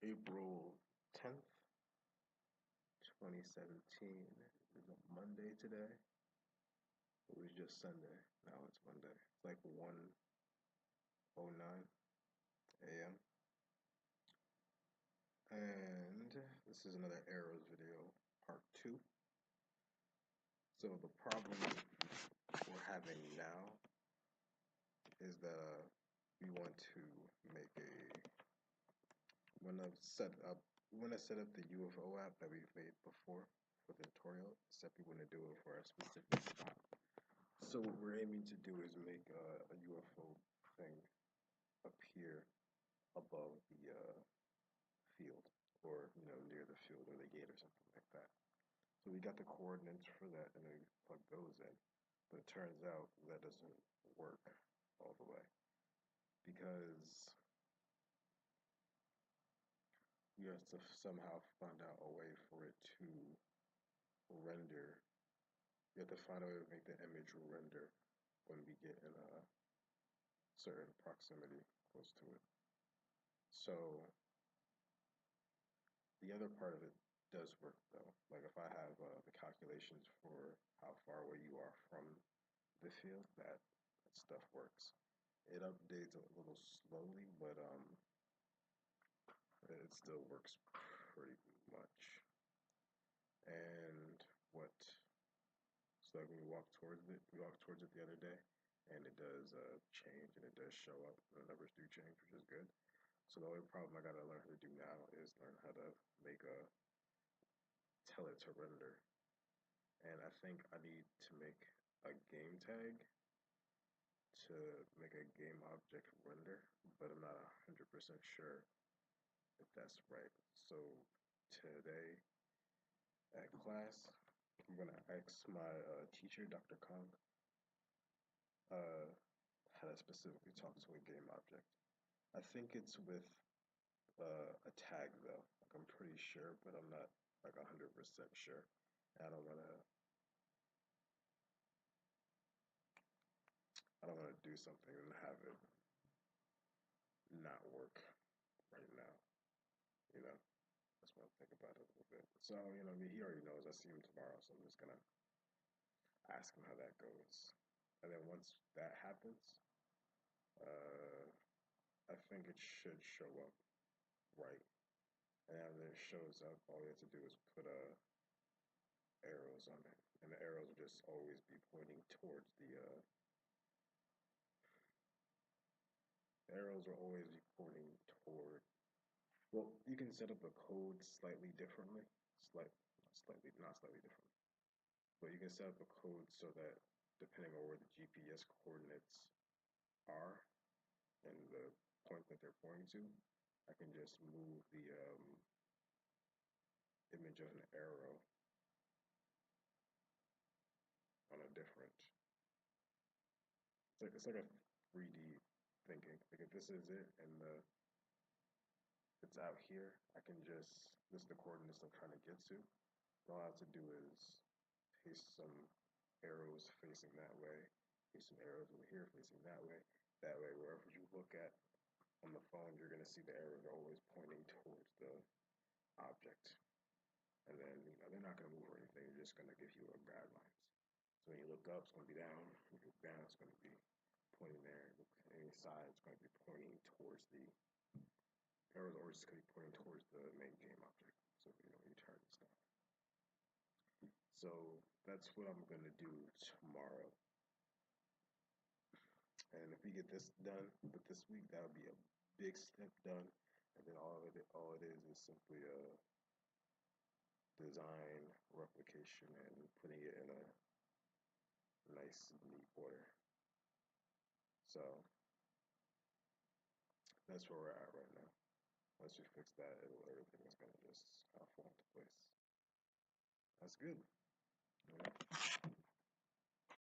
April 10th, 2017. It's a Monday today. It was just Sunday. Now it's Monday. It's like 1:09 a.m. And this is another Arrows video, part 2. So the problem we're having now is that we want to make we want to set up the UFO app that we've made before for the tutorial, except we want to do it for a specific spot. So what we're aiming to do is make a UFO thing appear above the field, or near the field or the gate or something like that. So we got the coordinates for that, and we plug those in. But it turns out that doesn't work all the way because you have to somehow find out a way for it to render. You have to find a way to make the image render when we get in a certain proximity close to it. So the other part of it does work though. Like if I have the calculations for how far away you are from the field, that stuff works. It updates a little slowly, but it still works pretty much. And what? So like when we walk towards it, the other day, and it does change, and it does show up. The numbers do change, which is good. So the only problem I gotta learn how to do now is learn how to tell it to render. And I think I need to make a game tag to make a game object render, but I'm not 100% sure if that's right. So today at class, I'm gonna ask my teacher, Dr. Kong, how to specifically talk to a game object. I think it's with a tag though. Like I'm pretty sure, but I'm not like 100% sure. I don't wanna do something and have it not work right now. You know, that's what I think about it a little bit. So he already knows. I see him tomorrow, so I'm just gonna ask him how that goes. And then once that happens, uh, I think it should show up right. And as it shows up, all you have to do is put arrows on it, and the arrows will just always be pointing towards the arrows will always be pointing toward. Well, you can set up the code slightly differently, not slightly differently, but you can set up a code so that depending on where the GPS coordinates are and the point that they're pointing to, I can just move the image of an arrow on a different. It's like a 3D thinking. Like if this is it and it's out here, I can just this is the coordinates I'm trying to get to. All I have to do is paste some arrows facing that way, paste some arrows over here facing that way. That way, wherever you look at on the phone, you're going to see the arrows are always pointing towards the object. And then, they're not going to move or anything. They're just going to give you a guidelines. So when you look up, it's going to be down. When you look down, it's going to be pointing there. Look any side, it's going to be pointing towards the arrows, or it's going to be pointing towards the main game object. So you turn and stuff. So that's what I'm going to do tomorrow. And if we get this done with this week, that would be a big step done. And then all it is simply a design replication and putting it in a nice, neat order. So that's where we're at right now. Once we fix that, everything is gonna just fall into place. That's good.